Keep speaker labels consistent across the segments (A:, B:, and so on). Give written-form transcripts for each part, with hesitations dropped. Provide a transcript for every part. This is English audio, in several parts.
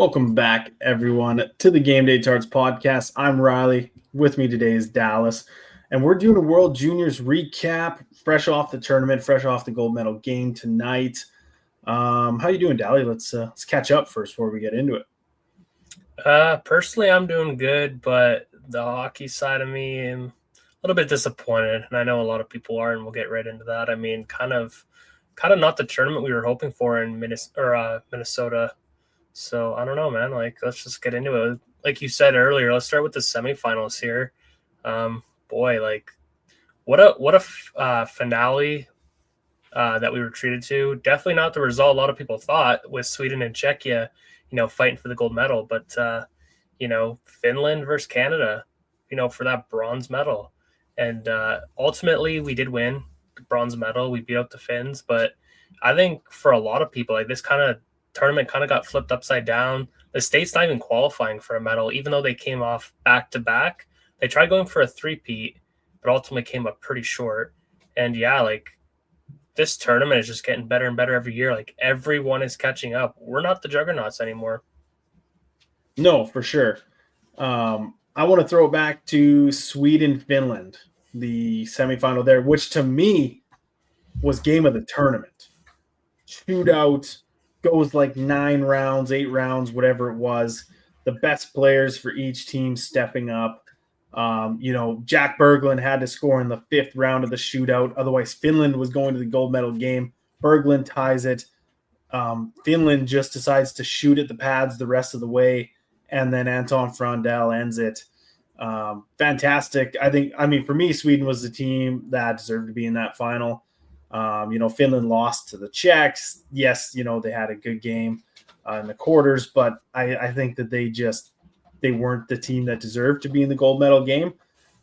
A: Welcome back, everyone, to the Game Day Tarts podcast. I'm Riley. With me today is Dallas, and we're doing a World Juniors recap, fresh off the tournament, fresh off the gold medal game tonight. How you doing, Dally? Let's catch up first before we get into it.
B: Personally, I'm doing good, but the hockey side of me, I'm a little bit disappointed, and I know a lot of people are, and we'll get right into that. I mean, kind of not the tournament we were hoping for in Minnesota. So I don't know, man. Like, let's just get into it. Like you said earlier, let's start with the semifinals here. Boy, like, what a finale that we were treated to. Definitely not the result a lot of people thought with Sweden and Czechia, fighting for the gold medal. But Finland versus Canada, for that bronze medal, and ultimately we did win the bronze medal. We beat out the Finns, but I think for a lot of people, like, this kind of tournament kind of got flipped upside down. The state's not even qualifying for a medal, even though they came off back-to-back. They tried going for a three-peat, but ultimately came up pretty short. And yeah, like, this tournament is just getting better and better every year. Like, everyone is catching up. We're not the juggernauts anymore.
A: No, for sure. I want to throw it back to Sweden-Finland, the semifinal there, which to me was game of the tournament. Shootout, goes like 9 rounds, 8 rounds, whatever it was. The best players for each team stepping up. Jack Berglund had to score in the 5th round of the shootout. Otherwise, Finland was going to the gold medal game. Berglund ties it. Finland just decides to shoot at the pads the rest of the way. And then Anton Frondell ends it. Fantastic. For me, Sweden was the team that deserved to be in that final. Finland lost to the Czechs. Yes, they had a good game in the quarters, but I think that they weren't the team that deserved to be in the gold medal game.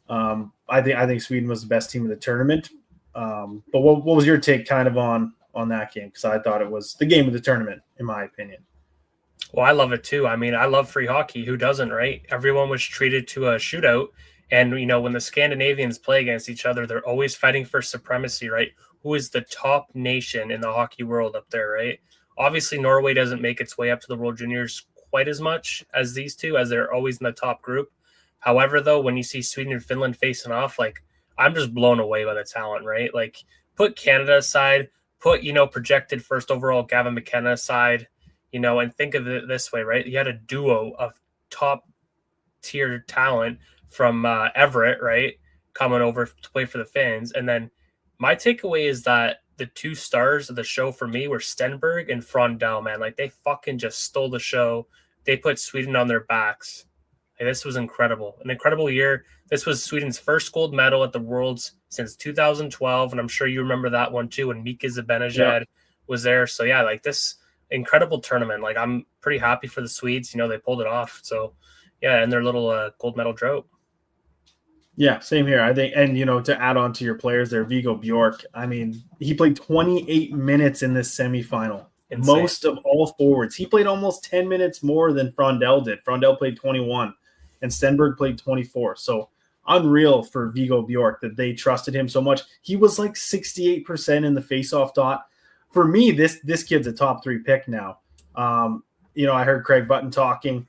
A: I think Sweden was the best team in the tournament. But what was your take kind of on that game? Because I thought it was the game of the tournament, in my opinion.
B: Well, I love it too. I mean, I love free hockey. Who doesn't, right? Everyone was treated to a shootout. And, when the Scandinavians play against each other, they're always fighting for supremacy, right? Who is the top nation in the hockey world up there, right? Obviously, Norway doesn't make its way up to the World Juniors quite as much as these two, as they're always in the top group. However, though, when you see Sweden and Finland facing off, like, I'm just blown away by the talent, right? Like, put Canada aside, put, projected first overall Gavin McKenna aside, and think of it this way, right? You had a duo of top tier talent from Everett, right, coming over to play for the Finns. And then my takeaway is that the two stars of the show for me were Stenberg and Frondell, man. Like, they fucking just stole the show. They put Sweden on their backs. Like, this was incredible. An incredible year. This was Sweden's first gold medal at the Worlds since 2012, and I'm sure you remember that one too when Mika Zibanejad was there. So yeah, like, this incredible tournament. Like, I'm pretty happy for the Swedes. They pulled it off. So yeah, and their little gold medal drought.
A: Yeah, same here. I think, and to add on to your players there, Viggo Bjork. I mean, he played 28 minutes in this semifinal. Insane. Most of all forwards. He played almost 10 minutes more than Frondell did. Frondell played 21, and Stenberg played 24. So unreal for Viggo Bjork that they trusted him so much. He was like 68% in the faceoff dot. For me, this kid's a top 3 pick now. I heard Craig Button talking.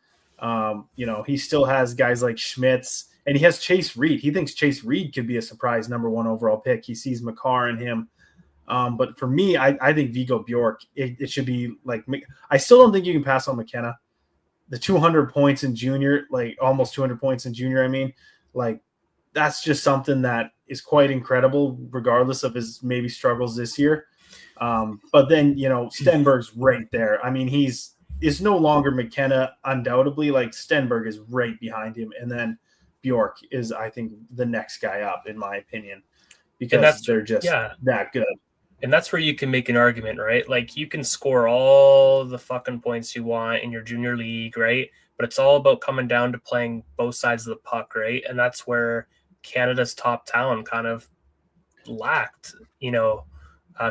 A: He still has guys like Schmitz. And he has Chase Reed. He thinks Chase Reed could be a surprise number 1 overall pick. He sees Makar in him. But for me, I think Viggo Bjork, it should be like – I still don't think you can pass on McKenna. The 200 points in junior, like almost 200 points in junior, that's just something that is quite incredible regardless of his maybe struggles this year. But then, Stenberg's right there. I mean, is no longer McKenna undoubtedly. Like, Stenberg is right behind him. And then – Bjork is, I think, the next guy up, in my opinion, because they're just that good.
B: And that's where you can make an argument, right? Like, you can score all the fucking points you want in your junior league, right? But it's all about coming down to playing both sides of the puck, right? And that's where Canada's top talent kind of lacked,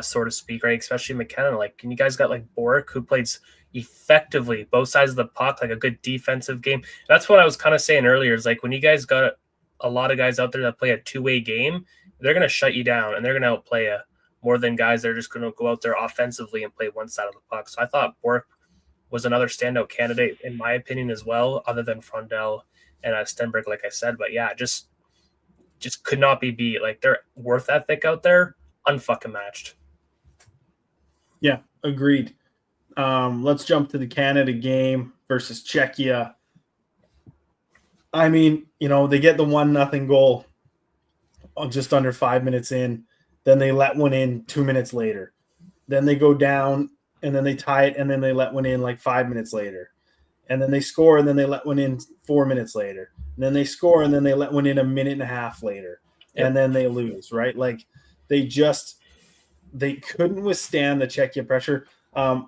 B: so to speak, right? Especially McKenna. Like, and you guys got like Bork, who plays effectively both sides of the puck, like a good defensive game. That's what I was kind of saying earlier, is like, when you guys got a lot of guys out there that play a two-way game, they're going to shut you down and they're going to outplay you more than guys that are just going to go out there offensively and play one side of the puck. So I thought Bork was another standout candidate, in my opinion, as well, other than Frondell and Stenberg, like I said. But yeah, just could not be beat. Like, their worth ethic out there, unfucking matched.
A: Yeah, agreed. Let's jump to the Canada game versus Czechia. I mean, they get the 1-0 goal just under 5 minutes in. Then they let one in 2 minutes later. Then they go down, and then they tie it, and then they let one in like 5 minutes later. And then they score, and then they let one in 4 minutes later. And then they score, and then they let one in a minute and a half later. Yep. And then they lose, right? Like, they couldn't withstand the Czechia pressure. I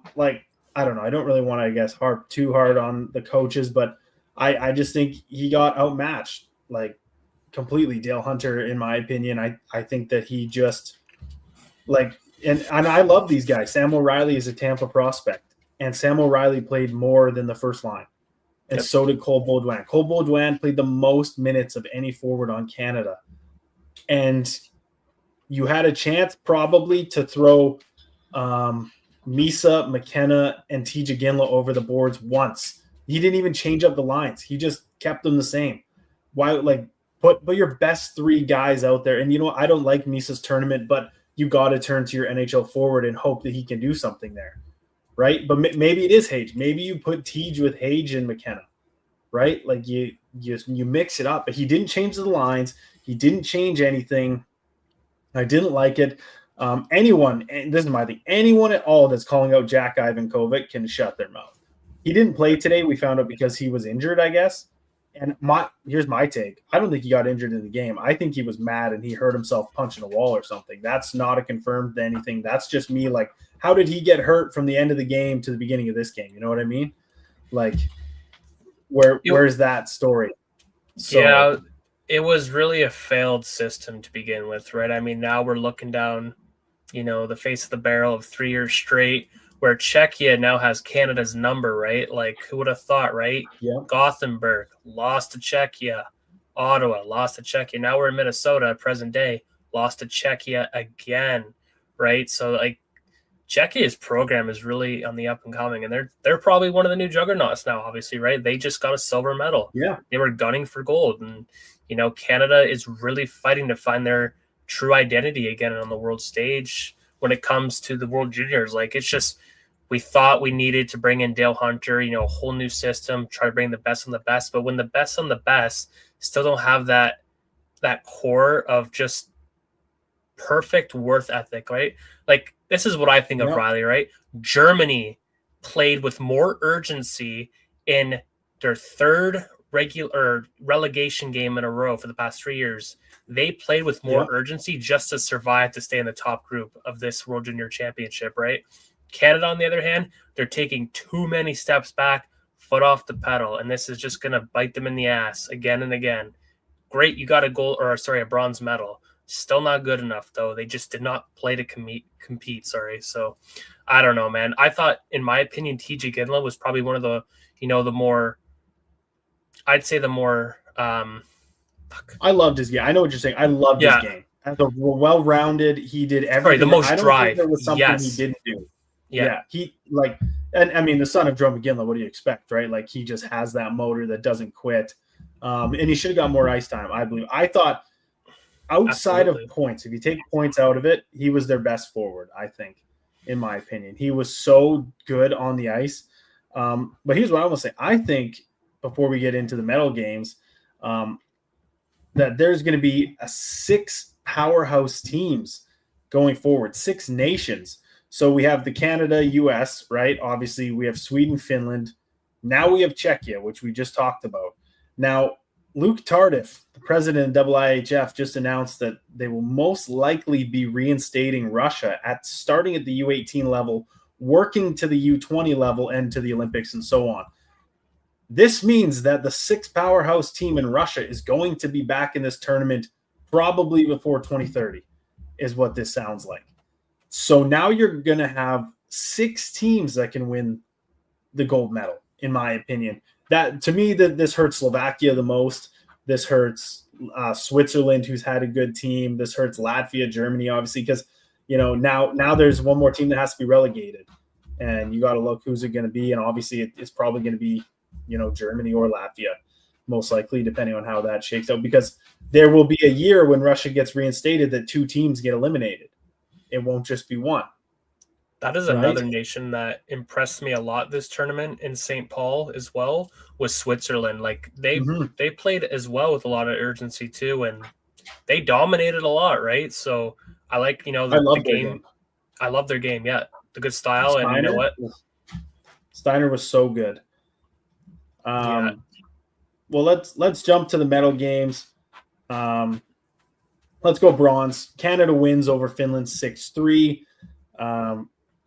A: don't know. I don't really want to, I guess, harp too hard on the coaches, but I just think he got outmatched, like, completely. Dale Hunter, in my opinion, I think that he just, like, and I love these guys. Sam O'Reilly is a Tampa prospect, and Sam O'Reilly played more than the first line, and so did Cole Baudouin. Cole Baudouin played the most minutes of any forward on Canada, and you had a chance probably to throw Misa, McKenna, and TJ Ginla over the boards once. He didn't even change up the lines. He just kept them the same. Why, like, put your best three guys out there. And I don't like Misa's tournament, but you got to turn to your NHL forward and hope that he can do something there, right? But maybe it is Hage. Maybe you put Tej with Hage and McKenna, right? Like, you mix it up. But he didn't change the lines. He didn't change anything. I didn't like it. Anyone, and this is my thing, anyone at all that's calling out Jack Ivankovic can shut their mouth. He didn't play today. We found out because he was injured, I guess. And here's my take. I don't think he got injured in the game. I think he was mad and he hurt himself punching a wall or something. That's not a confirmed anything. That's just me. Like, how did he get hurt from the end of the game to the beginning of this game? You know what I mean? Like, where's that story?
B: So, yeah, it was really a failed system to begin with, right? I mean, now we're looking down, the face of the barrel of 3 years straight, where Czechia now has Canada's number, right? Like, who would have thought, right?
A: Yeah.
B: Gothenburg lost to Czechia. Ottawa lost to Czechia. Now we're in Minnesota, present day, lost to Czechia again, right? So, like, Czechia's program is really on the up and coming, and they're probably one of the new juggernauts now, obviously, right? They just got a silver medal.
A: Yeah.
B: They were gunning for gold, and, Canada is really fighting to find their true identity again on the world stage when it comes to the World Juniors. Like, it's just, we thought we needed to bring in Dale Hunter, a whole new system, try to bring the best on the best. But when the best on the best still don't have that core of just perfect worth ethic, right? Like, this is what I think of Riley, right? Germany played with more urgency in their third relegation game in a row for the past 3 years. They played with more urgency just to survive, to stay in the top group of this World Junior Championship, right? Canada, on the other hand, they're taking too many steps back, foot off the pedal, and this is just going to bite them in the ass again and again. Great, you got a bronze medal. Still not good enough, though. They just did not play to compete. So I don't know, man. I thought, in my opinion, TJ Ginla was probably one of the, the more, I'd say the more,
A: I loved his game. I know what you're saying. I loved his game. As a well-rounded, he did everything.
B: Sorry, the most
A: I don't
B: drive.
A: think there was something he didn't do. Yeah. He, like, and I mean, the son of Joe McGinley, what do you expect, right? Like, he just has that motor that doesn't quit. And he should have got more ice time, I believe. I thought, outside of points, if you take points out of it, he was their best forward, I think, in my opinion. He was so good on the ice. But here's what I want to say. I think, before we get into the medal games, that there's going to be 6 powerhouse teams going forward, 6 nations. So we have the Canada, US, right? Obviously, we have Sweden, Finland. Now we have Czechia, which we just talked about. Now, Luke Tardif, the president of IIHF, just announced that they will most likely be reinstating Russia starting at the U18 level, working to the U20 level and to the Olympics and so on. This means that the 6 powerhouse team in Russia is going to be back in this tournament probably before 2030, is what this sounds like. So now you're going to have 6 teams that can win the gold medal, in my opinion. That, to me, this hurts Slovakia the most. This hurts Switzerland, who's had a good team. This hurts Latvia, Germany, obviously, because now there's one more team that has to be relegated. and you got to look who's it going to be. And obviously it's probably going to be, Germany or Latvia, most likely, depending on how that shakes out, because there will be a year when Russia gets reinstated that 2 teams get eliminated. It won't just be one.
B: That is another nation that impressed me a lot this tournament in St. Paul as well, was Switzerland. Like they played as well with a lot of urgency too, and they dominated a lot, right? So I like, the game. I love their game, yeah. The good style, Steiner, and you know what?
A: Steiner was so good. Yeah. Well, let's jump to the medal games. Let's go bronze. Canada wins over Finland 6-3.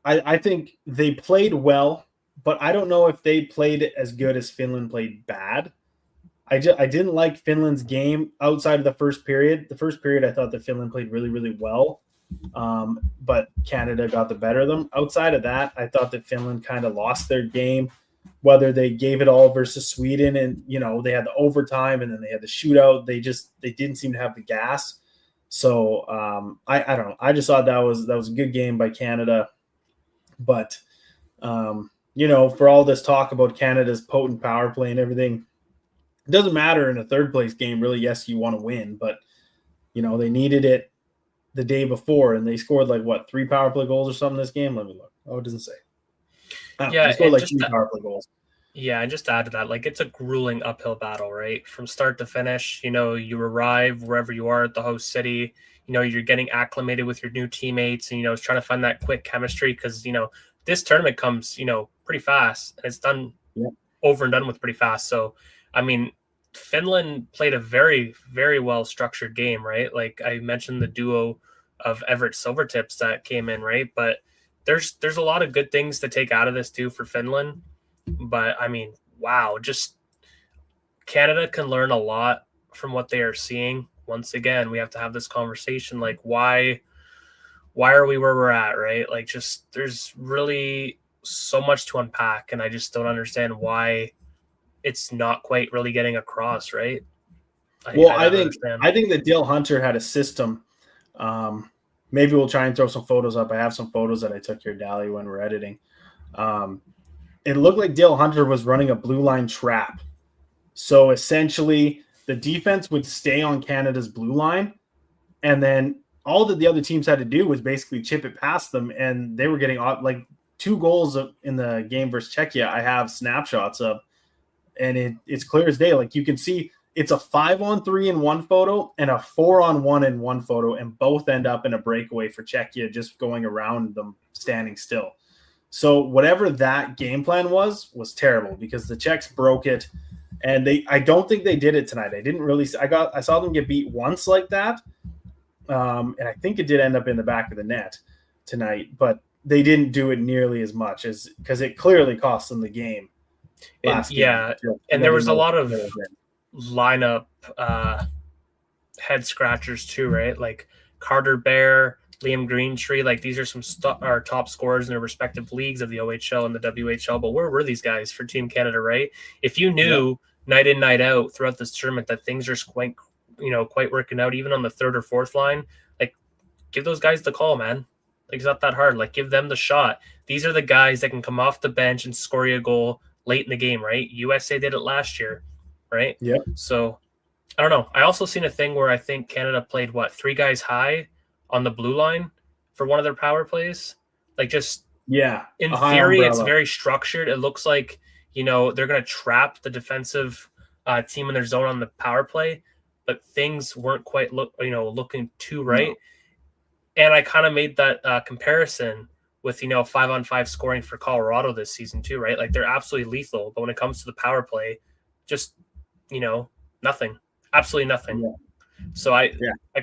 A: I think they played well, but I don't know if they played as good as Finland played bad. I didn't like Finland's game outside of the first period. The first period, I thought that Finland played really, really well, but Canada got the better of them. Outside of that, I thought that Finland kind of lost their game, whether they gave it all versus Sweden and, they had the overtime and then they had the shootout. They didn't seem to have the gas. So I don't know. I just thought that was a good game by Canada. But, for all this talk about Canada's potent power play and everything, it doesn't matter in a third place game, really. Yes, you want to win, but, they needed it the day before and they scored 3 power play goals or something this game. Let me look. Oh, it doesn't say.
B: Yeah,
A: they scored 3 power play goals.
B: Yeah, and just to add to that, it's a grueling uphill battle, right? From start to finish, you arrive wherever you are at the host city, you're getting acclimated with your new teammates and, it's trying to find that quick chemistry because, this tournament comes, pretty fast and it's done over and done with pretty fast. So, I mean, Finland played a very, very well structured game, right? Like I mentioned the duo of Everett Silvertips that came in, right? But there's a lot of good things to take out of this too for Finland. But I mean, wow, just Canada can learn a lot from what they are seeing. Once again, we have to have this conversation. Like, why are we where we're at, right? Just there's really so much to unpack, and I just don't understand why it's not quite really getting across, right?
A: I think that Dale Hunter had a system. Maybe we'll try and throw some photos up. I have some photos that I took here, Dally, when we're editing. It looked like Dale Hunter was running a blue line trap. So essentially, the defense would stay on Canada's blue line, and then all that the other teams had to do was basically chip it past them, and they were getting 2 goals in the game versus Czechia. I have snapshots of, and it's clear as day. You can see it's a 5-on-3 in one photo and a 4-on-1 in one photo, and both end up in a breakaway for Czechia, just going around them standing still. So whatever that game plan was terrible because the Czechs broke it, and I don't think they did it tonight. I didn't really. I saw them get beat once like that, and I think it did end up in the back of the net tonight, but they didn't do it nearly as much as because it clearly cost them the game.
B: And there was a lot of lineup head scratchers too, right? Like Carter Bear, Liam Greentree, these are some our top scorers in their respective leagues of the OHL and the WHL. But where were these guys for Team Canada, right? If you knew night in, night out throughout this tournament that things are quite working out, even on the third or fourth line, give those guys the call, man. It's not that hard. Give them the shot. These are the guys that can come off the bench and score you a goal late in the game, right? USA did it last year, right?
A: Yeah.
B: So I don't know. I also seen a thing where I think Canada played 3 guys high on the blue line for one of their power plays. In theory, it's very structured. It looks like, they're going to trap the defensive team in their zone on the power play, but things weren't quite looking too right. No. And I kind of made that comparison with, 5-on-5 scoring for Colorado this season too, right? They're absolutely lethal, but when it comes to the power play, just, nothing, absolutely nothing. Yeah. So I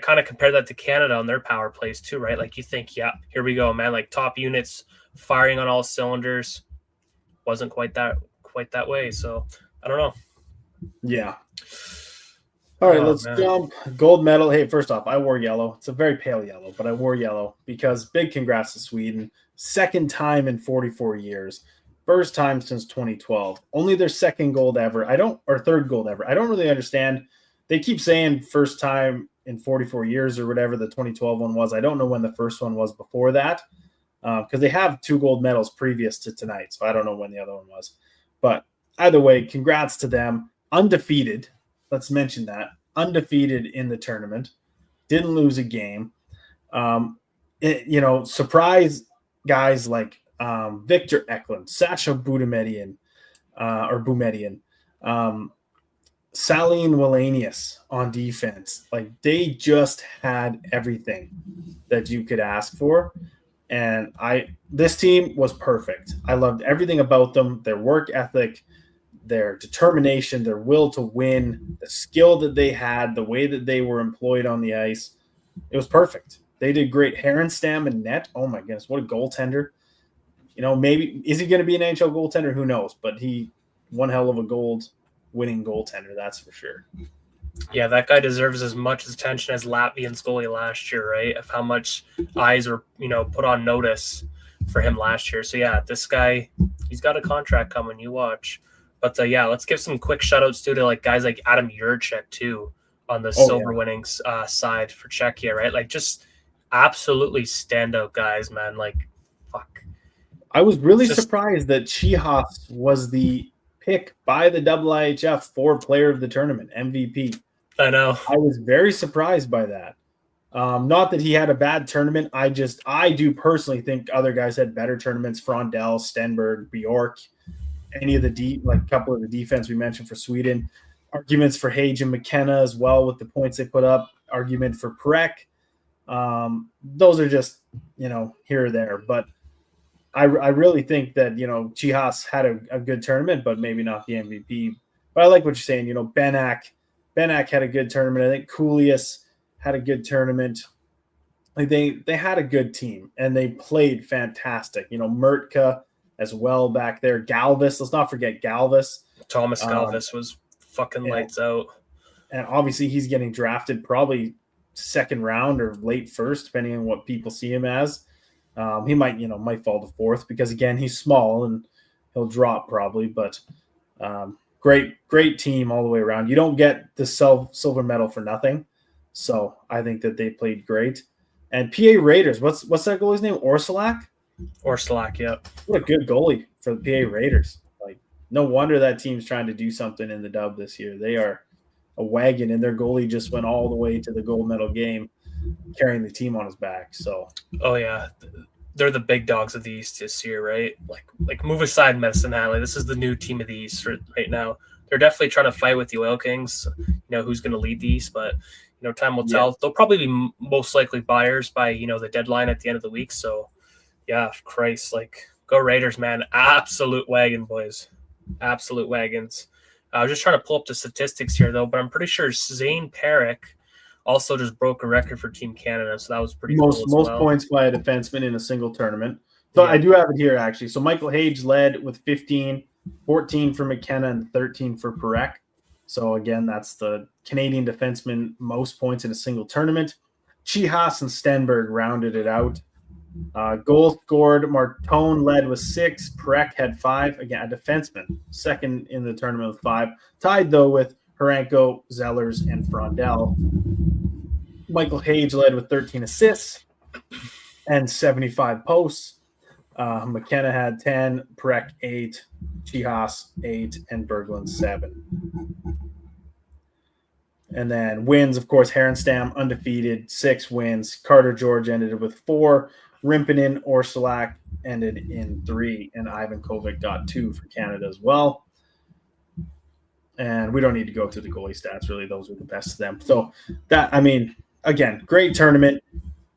B: kind of compare that to Canada on their power plays too, right? You think, here we go, man. Top units firing on all cylinders. Wasn't quite that way. So I don't know.
A: Yeah. All right, let's jump. Gold medal. Hey, first off, I wore yellow. It's a very pale yellow, but I wore yellow because big congrats to Sweden. Second time in 44 years. First time since 2012. Only their second gold ever. Third gold ever. I don't really understand. They keep saying first time in 44 years or whatever the 2012 one was. I don't know when the first one was before that. because they have 2 gold medals previous to tonight. So I don't know when the other one was. But either way, congrats to them. Undefeated. Let's mention that. Undefeated in the tournament. Didn't lose a game. Surprise guys like Victor Eklund, Sasha Boumediene, Saline Wallenius on defense. Like, they just had everything that you could ask for. And this team was perfect. I loved everything about them, their work ethic, their determination, their will to win, the skill that they had, the way that they were employed on the ice. It was perfect. They did great. Herenstam and net. Oh my goodness, what a goaltender. Maybe is he going to be an NHL goaltender? Who knows? But he one hell of a gold-winning goaltender, that's for sure.
B: Yeah, that guy deserves as much attention as Latvian's goalie last year, right? Of how much eyes were, put on notice for him last year. So yeah, this guy, he's got a contract coming. You watch. But let's give some quick shout-outs to like guys like Adam Jurček too on the silver winnings side for Czechia, right? Like, just absolutely standout guys, man. Like, fuck.
A: I was really surprised that Chihas was the pick by the IIHF for player of the tournament, MVP.
B: I know.
A: I was very surprised by that. Not that he had a bad tournament. I do personally think other guys had better tournaments. Frondell, Stenberg, Bjork, any of the couple of the defense we mentioned for Sweden. Arguments for Hage and McKenna as well with the points they put up. Argument for Prek. Those are just, here or there. But I really think that, Chihas had a good tournament, but maybe not the MVP. But I like what you're saying. Benak had a good tournament. I think Koulias had a good tournament. Like, they had a good team, and they played fantastic. Mertka as well back there. Galvis, let's not forget Galvis.
B: Thomas Galvis was fucking lights out.
A: And obviously he's getting drafted probably second round or late first, depending on what people see him as. He might fall to fourth because, again, he's small and he'll drop probably. But great team all the way around. You don't get the silver medal for nothing. So I think that they played great. And PA Raiders, what's that goalie's name? Orsolak,
B: yep.
A: What a good goalie for the PA Raiders. Like, no wonder that team's trying to do something in the dub this year. They are a wagon, and their goalie just went all the way to the gold medal game, carrying the team on his back. So,
B: oh yeah, they're the big dogs of the East this year, right? Like move aside Medicine Hat. This is the new team of the East right now. They're definitely trying to fight with the Oil Kings. Who's going to lead the East, but time will tell. Yeah. They'll probably be most likely buyers by the deadline at the end of the week. So, yeah, Christ, like, go Raiders, man! Absolute wagon, boys, absolute wagons. I was just trying to pull up the statistics here, though, but I'm pretty sure Zane Perrick also just broke a record for Team Canada, so that was pretty cool as
A: most
B: well.
A: Points by a defenseman in a single tournament. So yeah. I do have it here, actually. So Michael Hage led with 15, 14 for McKenna, and 13 for Perrick. So, again, that's the Canadian defenseman most points in a single tournament. Chihas and Stenberg rounded it out. Goal scored, Martone led with 6. Perrick had 5. Again, a defenseman, second in the tournament with 5. Tied, though, with Harenko, Zellers, and Frondell. Michael Hage led with 13 assists and 75 posts. McKenna had 10, Perrick 8, Chihas 8, and Berglund 7. And then wins, of course, Herenstam undefeated, 6 wins. Carter George ended with 4. Rimpinen, Orsolak ended in 3, and Ivan Kovic got 2 for Canada as well. And we don't need to go through the goalie stats, really. Those are the best of them. So again, great tournament.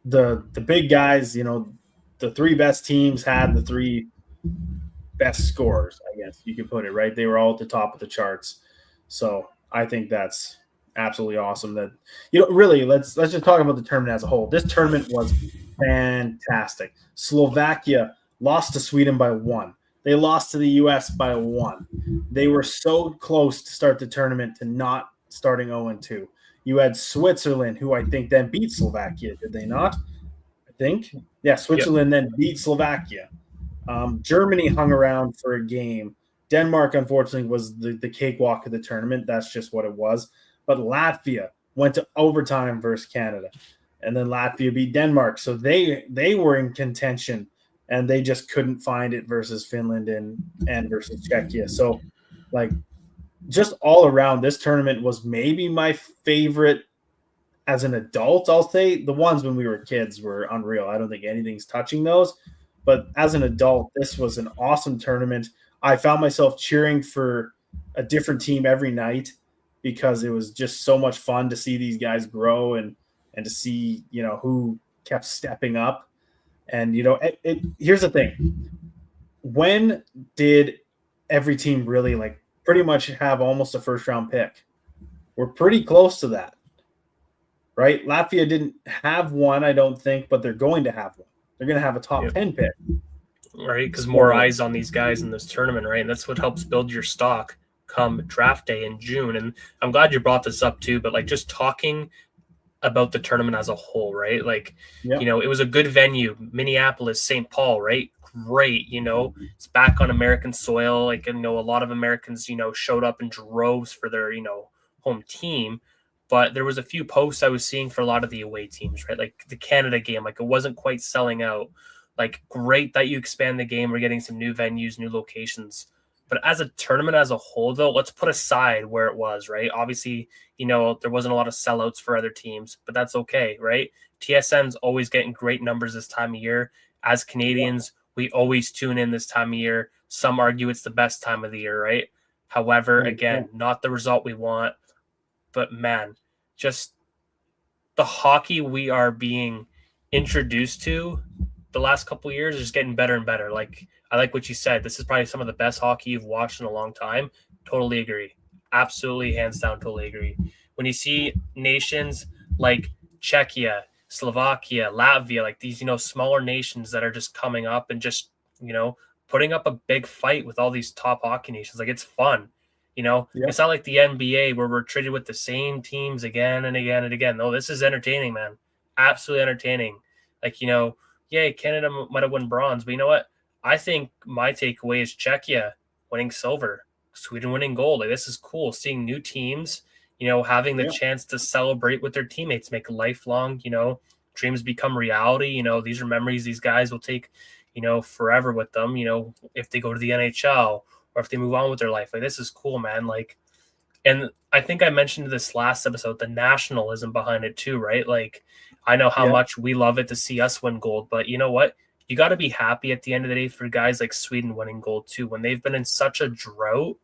A: The big guys, the 3 best teams had the 3 best scorers, I guess you could put it, right? They were all at the top of the charts. So I think that's absolutely awesome. That really, let's just talk about the tournament as a whole. This tournament was fantastic. Slovakia lost to Sweden by 1. They lost to the US by 1. They were so close to start the tournament to not starting 0-2. You had Switzerland, who I think then beat Slovakia, did they not? I think. Yeah, Switzerland then beat Slovakia. Germany hung around for a game. Denmark, unfortunately, was the cakewalk of the tournament. That's just what it was. But Latvia went to overtime versus Canada. And then Latvia beat Denmark. So they were in contention and they just couldn't find it versus Finland and versus Czechia. So, like, just all around, this tournament was maybe my favorite as an adult. I'll say the ones when we were kids were unreal. I don't think anything's touching those. But as an adult, this was an awesome tournament. I found myself cheering for a different team every night because it was just so much fun to see these guys grow and to see, who kept stepping up. And, here's the thing. When did every team really pretty much have almost a first round pick? We're pretty close to that, right? Latvia didn't have one, I don't think, but they're going to have one. They're going to have a top 10 pick.
B: Right, because more eyes on these guys in this tournament, right? And that's what helps build your stock come draft day in June. And I'm glad you brought this up too, but just talking about the tournament as a whole, right? It was a good venue, Minneapolis, St. Paul, right? Great, it's back on American soil. A lot of Americans, showed up in droves for their, home team. But there was a few posts I was seeing for a lot of the away teams, right? Like the Canada game, it wasn't quite selling out. Great that you expand the game. We're getting some new venues, new locations. But as a tournament as a whole, though, let's put aside where it was, right? Obviously, there wasn't a lot of sellouts for other teams, but that's okay, right? TSN's always getting great numbers this time of year. As Canadians, we always tune in this time of year. Some argue it's the best time of the year, right? However, again, not the result we want. But man, just the hockey we are being introduced to the last couple of years is getting better and better. I like what you said. This is probably some of the best hockey you've watched in a long time. Totally agree. Absolutely, hands down, totally agree. When you see nations like Czechia, Slovakia, Latvia, these, smaller nations that are just coming up and just, putting up a big fight with all these top hockey nations, it's fun. It's not like the NBA where we're treated with the same teams again and again and again. No, this is entertaining, man. Absolutely entertaining. Canada might have won bronze, but you know what? I think my takeaway is Czechia winning silver, Sweden winning gold. This is cool. Seeing new teams, having the chance to celebrate with their teammates, make lifelong, dreams become reality. These are memories these guys will take, forever with them, if they go to the NHL or if they move on with their life. This is cool, man. And I think I mentioned this last episode, the nationalism behind it too, right? I know how much we love it to see us win gold, but you know what? You got to be happy at the end of the day for guys like Sweden winning gold too. When they've been in such a drought,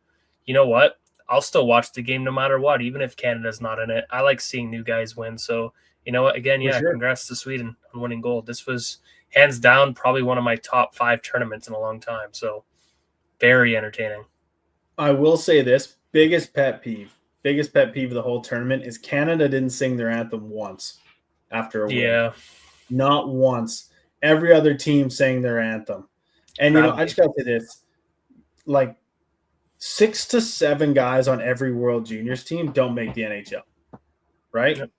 B: you know what? I'll still watch the game no matter what, even if Canada's not in it. I like seeing new guys win. So, you know what? Again, congrats to Sweden on winning gold. This was hands down probably one of my top 5 tournaments in a long time. So very entertaining.
A: I will say this, biggest pet peeve of the whole tournament is Canada didn't sing their anthem once after a win.
B: Yeah.
A: Not once. Every other team sang their anthem. And, I just got to say this, 6 to 7 guys on every World Juniors team don't make the NHL, right? Yep.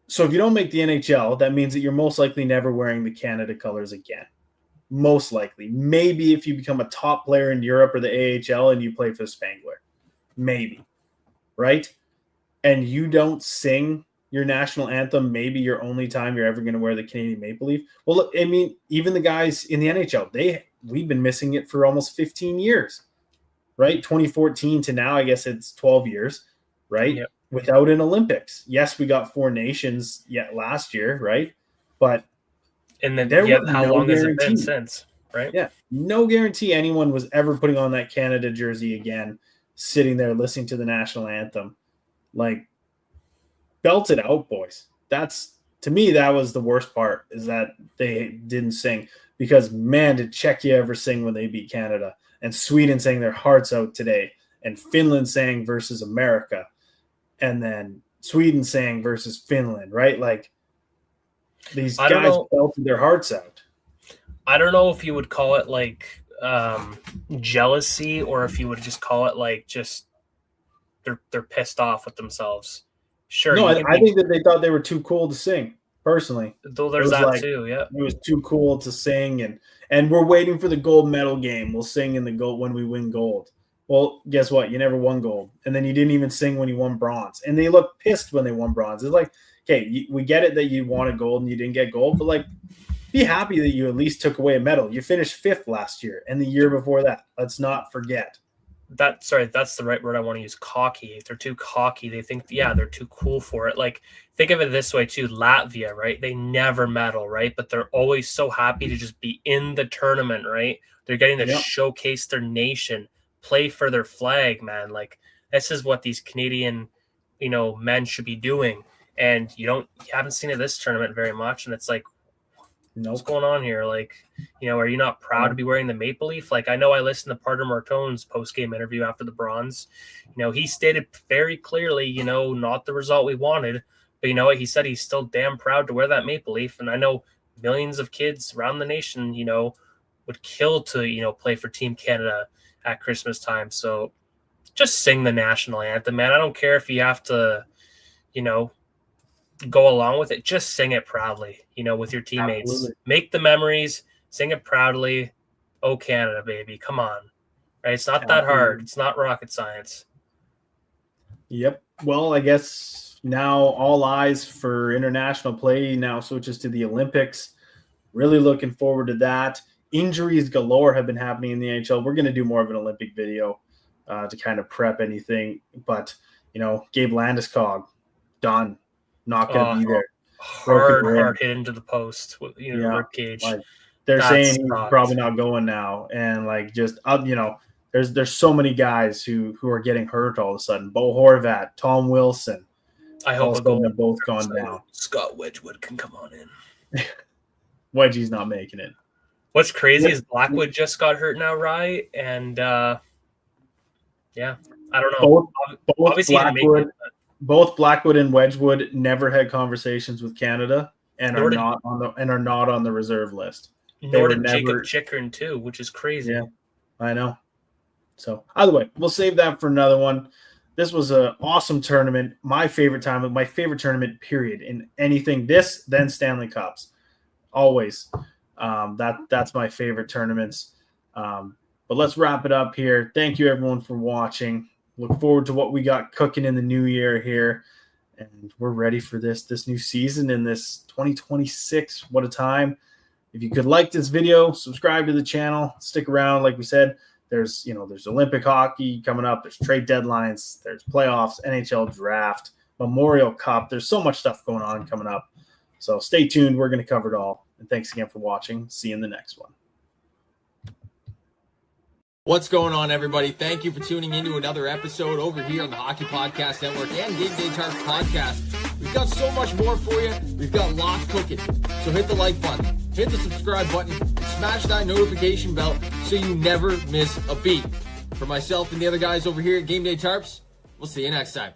A: So if you don't make the NHL, that means that you're most likely never wearing the Canada colors again. Most likely. Maybe if you become a top player in Europe or the AHL and you play for the Spangler. Maybe. Right? And you don't sing your national anthem, maybe your only time you're ever going to wear the Canadian Maple Leaf. Well, look, I mean, even the guys in the NHL, we've been missing it for almost 15 years. Right? 2014 to now, I guess it's 12 years. Right?
B: Yep.
A: Without an Olympics. Yes, we got 4 nations last year, right? But
B: and then how long has it been since, right?
A: Yeah, no guarantee anyone was ever putting on that Canada jersey again, sitting there listening to the national anthem. Belt it out, boys. To me, that was the worst part, is that they didn't sing. Because, man, did Czechia ever sing when they beat Canada. And Sweden sang their hearts out today. And Finland sang versus America. And then Sweden sang versus Finland, right? These guys belted their hearts out.
B: I don't know if you would call it jealousy, or if you would just call it just they're pissed off with themselves. Sure.
A: No, I think that they thought they were too cool to sing, personally.
B: Though there's that too, yeah.
A: It was too cool to sing, and we're waiting for the gold medal game. We'll sing in the gold when we win gold. Well, guess what? You never won gold. And then you didn't even sing when you won bronze. And they looked pissed when they won bronze. It's okay, we get it that you wanted gold and you didn't get gold, but be happy that you at least took away a medal. You finished 5th last year and the year before that. Let's not forget.
B: That's the right word I want to use. Cocky. They're too cocky. They think, they're too cool for it. Like, think of it this way too. Latvia, right? They never medal, right? But they're always so happy to just be in the tournament, right? They're getting to showcase their nation, play for their flag, man. Like, this is what these Canadian, men should be doing. And you haven't seen it this tournament very much. And it's like, what's going on here? Like, are you not proud to be wearing the maple leaf? Like, I know I listened to Parter Martone's post-game interview after the bronze. He stated very clearly, not the result we wanted. But you know what? He said he's still damn proud to wear that maple leaf. And I know millions of kids around the nation, would kill to, play for Team Canada at Christmas time. So just sing the national anthem, man. I don't care if you have to, go along with it. Just sing it proudly, with your teammates. Absolutely. Make the memories, sing it proudly. Oh, Canada, baby. Come on. Right? It's not that hard. It's not rocket science.
A: Yep. Well, I guess now all eyes for international play now switches to the Olympics. Really looking forward to that. Injuries galore have been happening in the NHL. We're going to do more of an Olympic video to kind of prep anything. But, Gabe Landeskog, done. Not going to be there.
B: Hard hit into the post with rib cage.
A: Like, they're saying he's probably not going now, and there's so many guys who are getting hurt all of a sudden. Bo Horvat, Tom Wilson.
B: I hope
A: they're both gone down.
B: Scott Wedgwood can come on in.
A: Wedgie's not making it.
B: What's crazy is Blackwood just got hurt now, right? And I don't know.
A: Both Blackwood and Wedgwood never had conversations with Canada and are not on the reserve list.
B: Nor did Jacob Chikrin too, which is crazy.
A: Yeah, I know. So either way, we'll save that for another one. This was an awesome tournament. My favorite tournament, period, in anything. This, then Stanley Cups. Always. That's my favorite tournaments. But let's wrap it up here. Thank you everyone for watching. Look forward to what we got cooking in the new year here. And we're ready for this new season in this 2026. What a time. If you could like this video, subscribe to the channel, stick around. Like we said, there's Olympic hockey coming up. There's trade deadlines. There's playoffs, NHL draft, Memorial Cup. There's so much stuff going on coming up. So stay tuned. We're going to cover it all. And thanks again for watching. See you in the next one.
C: What's going on, everybody? Thank you for tuning into another episode over here on the Hockey Podcast Network and Game Day Tarps Podcast. We've got so much more for you. We've got lots cooking. So hit the like button, hit the subscribe button, and smash that notification bell so you never miss a beat. For myself and the other guys over here at Game Day Tarps, we'll see you next time.